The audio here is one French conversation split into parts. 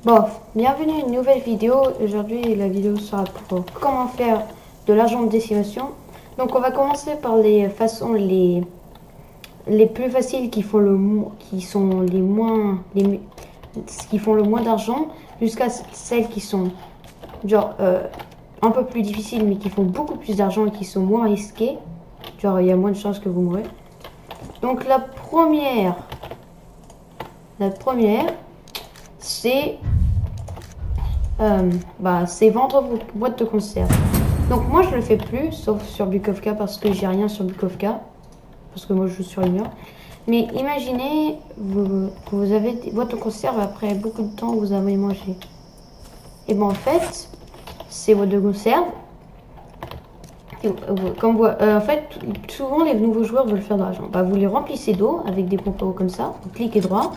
Bon, bienvenue à une nouvelle vidéo. Aujourd'hui, la vidéo sera pour comment faire de l'argent de décimation. Donc, on va commencer par les façons les plus faciles qui font qui sont qui font le moins d'argent, jusqu'à celles qui sont genre un peu plus difficiles mais qui font beaucoup plus d'argent et qui sont moins risquées. Genre, il y a moins de chances que vous mourrez. Donc, la première, c'est c'est vendre vos boîtes de conserve. Donc moi je le fais plus, sauf sur Bukowska parce que j'ai rien sur Bukowska, parce que moi je suis sur Union. Mais imaginez, vous avez des boîtes de conserve, après beaucoup de temps vous avez mangé. Et ben en fait, ces boîtes de conserve, en fait, souvent les nouveaux joueurs veulent faire de l'argent. Bah, vous les remplissez d'eau avec des pompes à eau comme ça, vous cliquez droit.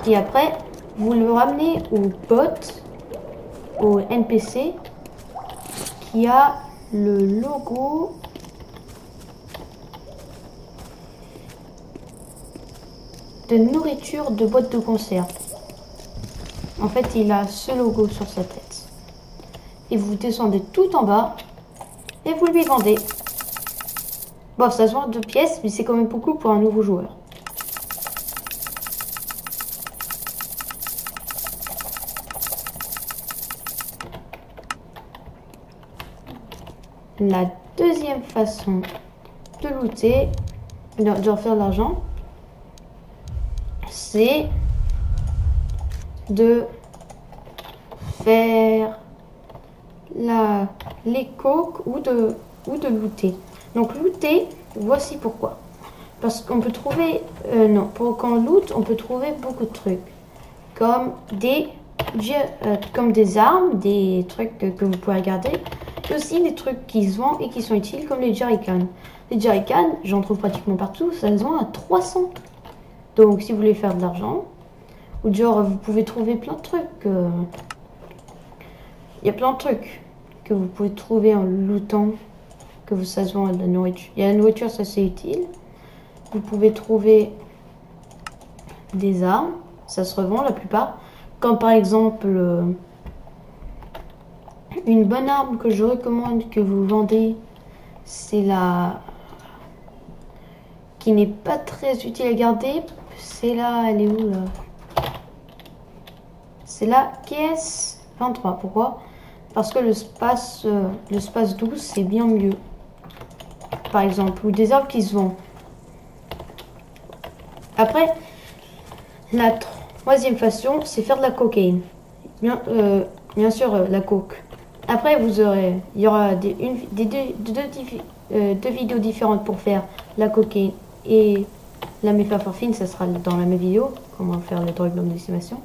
Et après, vous le ramenez au bot, au NPC, qui a le logo de nourriture de boîte de conserve. En fait, il a ce logo sur sa tête. Et vous descendez tout en bas et vous lui vendez. Bon, ça se vend 2 pièces, mais c'est quand même beaucoup pour un nouveau joueur. La deuxième façon de looter, de refaire de l'argent, c'est de faire les coques ou de looter. Donc looter, voici pourquoi. Parce qu'on peut trouver, quand on loot, on peut trouver beaucoup de trucs. Comme des armes, des trucs que vous pouvez regarder. Et aussi des trucs qui se vendent et qui sont utiles, comme les jerrycans. Les jerrycans, j'en trouve pratiquement partout, ça se vend à 300. Donc si vous voulez faire de l'argent, ou genre vous pouvez trouver plein de trucs. Il y a plein de trucs que vous pouvez trouver en lootant, ça se vend à de la nourriture. Il y a la nourriture, ça c'est utile. Vous pouvez trouver des armes, ça se revend la plupart. Comme par exemple, une bonne arme que je recommande que vous vendez, c'est qui n'est pas très utile à garder. C'est là, elle est où là? C'est la caisse 23. Pourquoi? Parce que le space 12 c'est bien mieux. Par exemple, ou des arbres qui se vendent. Après, la troisième façon, c'est faire de la cocaïne. Bien sûr, la coke. Après, il y aura deux vidéos différentes pour faire la cocaïne et la méthamphétamine. Ça sera dans la même vidéo, comment faire les drogues de décimation.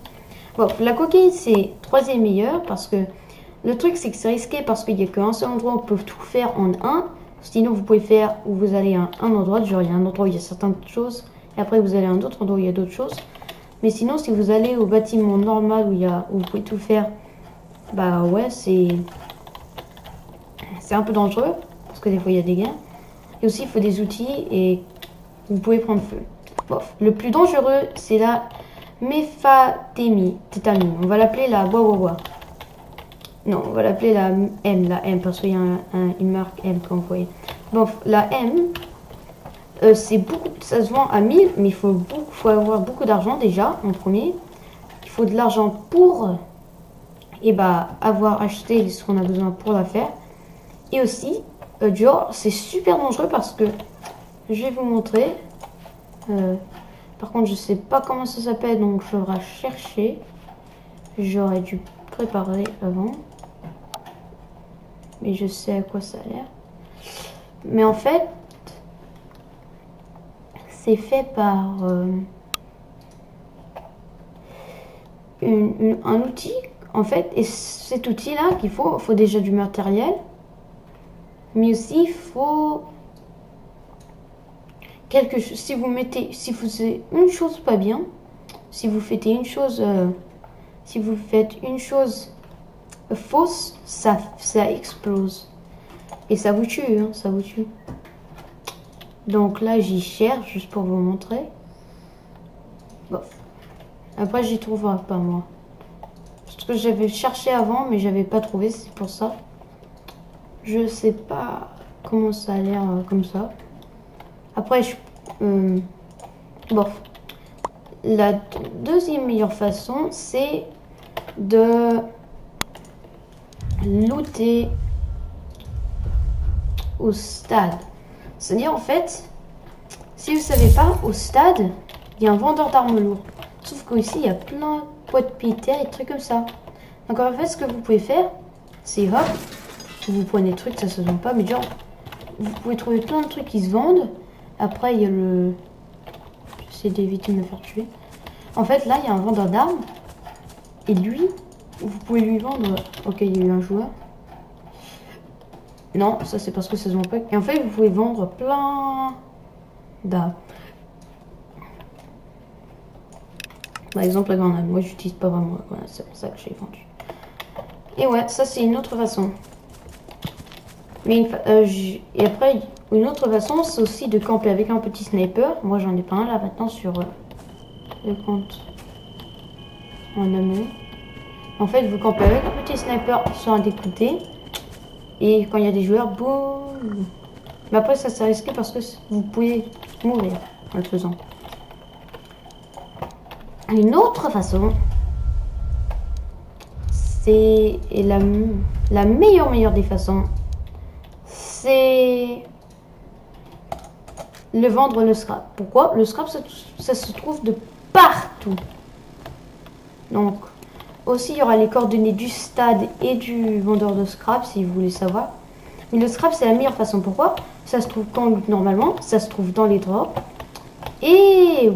Bon, la cocaïne, c'est troisième meilleur parce que le truc, c'est que c'est risqué parce qu'il n'y a qu'un seul endroit où on peut tout faire en un. Sinon, vous pouvez faire où vous allez à un endroit, genre il y a un endroit où il y a certaines choses, et après vous allez à un autre endroit où il y a d'autres choses. Mais sinon, si vous allez au bâtiment normal où vous pouvez tout faire, bah ouais, c'est un peu dangereux parce que des fois il y a des gains. Et aussi, il faut des outils et vous pouvez prendre feu. Bon, le plus dangereux, c'est la méthamphétamine. On va l'appeler la bois. Non, on va l'appeler la M, parce qu'il y a une marque M comme vous voyez. Bon, la M, c'est beaucoup, ça se vend à 1000, mais il faut avoir beaucoup d'argent déjà, en premier. Il faut de l'argent pour avoir acheté ce qu'on a besoin pour la faire. Et aussi, c'est super dangereux parce que, je vais vous montrer. Par contre, je sais pas comment ça s'appelle, donc je devrais chercher. J'aurais dû préparer avant. Mais je sais à quoi ça a l'air. Mais en fait, c'est fait par un outil, en fait. Et cet outil-là, il faut déjà du matériel. Mais aussi, il faut quelque chose. Si vous faites une chose pas bien, si vous faites une chose fausse, ça explose. Et ça vous tue, hein, ça vous tue. Donc là, j'y cherche juste pour vous montrer. Bon. Après, j'y trouverai pas moi. Parce que j'avais cherché avant, mais j'avais pas trouvé, c'est pour ça. Je sais pas comment ça a l'air comme ça. Après, bon. La deuxième meilleure façon, c'est de looter au stade. C'est-à-dire, en fait, si vous savez pas, au stade, il y a un vendeur d'armes lourdes. Sauf qu'ici, il y a plein de poids de militaires et des trucs comme ça. Donc, en fait, ce que vous pouvez faire, c'est hop, vous prenez des trucs, ça se vend pas, mais genre, vous pouvez trouver plein de trucs qui se vendent. Après, il y a le... J'essaie d'éviter de me faire tuer. En fait, là, il y a un vendeur d'armes. Et lui, vous pouvez lui vendre... Ok, il y a eu un joueur. Non, ça c'est parce que ça se vend pas. Et en fait, vous pouvez vendre plein d'armes. Par exemple, la grenade. Moi, j'utilise pas vraiment la grenade. C'est pour ça que j'ai vendu. Et ouais, ça c'est une autre façon. Mais et après, une autre façon, c'est aussi de camper avec un petit sniper. Moi, j'en ai pas un là maintenant sur le compte en amont. En fait, vous campez avec un petit sniper sur un des côtés. Et quand il y a des joueurs, boum. Mais après, ça c'est risqué parce que vous pouvez mourir en le faisant. Une autre façon, c'est la meilleure des façons, c'est le vendre le scrap. Pourquoi? Le scrap, ça se trouve de partout. Donc, aussi, il y aura les coordonnées du stade et du vendeur de scrap, si vous voulez savoir. Mais le scrap, c'est la meilleure façon. Pourquoi? Ça se trouve quand normalement, ça se trouve dans les drops. Et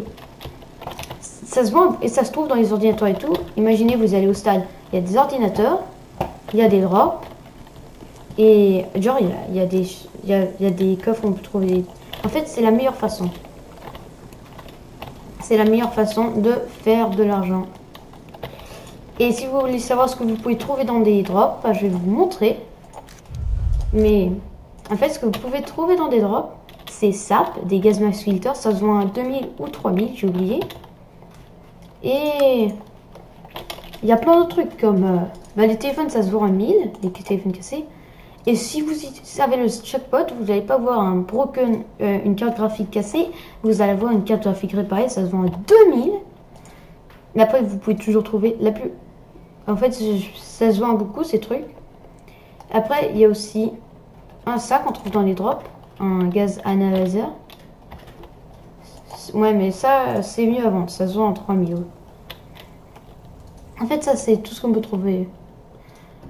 ça se vend et ça se trouve dans les ordinateurs et tout. Imaginez, vous allez au stade, il y a des ordinateurs, il y a des drops. Et genre, il y a des coffres où on peut trouver. En fait, c'est la meilleure façon. C'est la meilleure façon de faire de l'argent. Et si vous voulez savoir ce que vous pouvez trouver dans des drops, bah, je vais vous montrer. Mais en fait, ce que vous pouvez trouver dans des drops, c'est SAP, des gaz max filter. Ça se vend à 2000 ou 3000, j'ai oublié. Et il y a plein d'autres trucs comme les téléphones, ça se vend à 1000, les téléphones cassés. Et si vous avez le jackpot, vous n'allez pas voir un broken, une carte graphique cassée, vous allez avoir une carte graphique réparée, ça se vend à 2000. Mais après, vous pouvez toujours trouver la plus... En fait, ça se vend beaucoup, ces trucs. Après, il y a aussi un sac qu'on trouve dans les drops, un gaz analyzer. Ouais, mais ça, c'est mieux à vendre, ça se vend en 3000. En fait, ça, c'est tout ce qu'on peut trouver.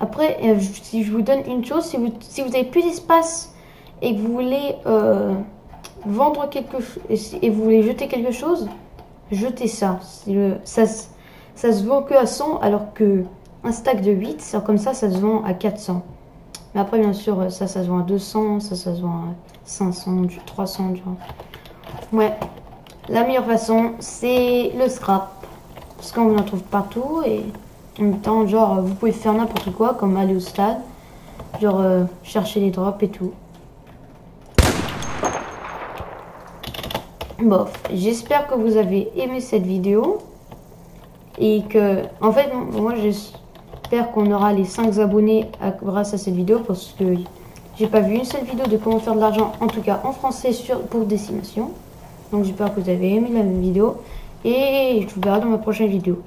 Après, si je vous donne une chose, si vous avez plus d'espace et que vous voulez vendre quelque chose et vous voulez jeter quelque chose, jetez ça. Ça se vend que à 100 alors que un stack de 8, comme ça se vend à 400. Mais après, bien sûr, ça se vend à 200, ça se vend à 500, 300. Genre. Ouais, la meilleure façon, c'est le scrap. Parce qu'on en trouve partout et en même temps, genre, vous pouvez faire n'importe quoi, comme aller au stade, genre, chercher les drops et tout. Bof, j'espère que vous avez aimé cette vidéo et que, en fait, moi, j'espère qu'on aura les 5 abonnés grâce à cette vidéo parce que j'ai pas vu une seule vidéo de comment faire de l'argent, en tout cas en français pour Décimation. Donc, j'espère que vous avez aimé la vidéo et je vous verrai dans ma prochaine vidéo.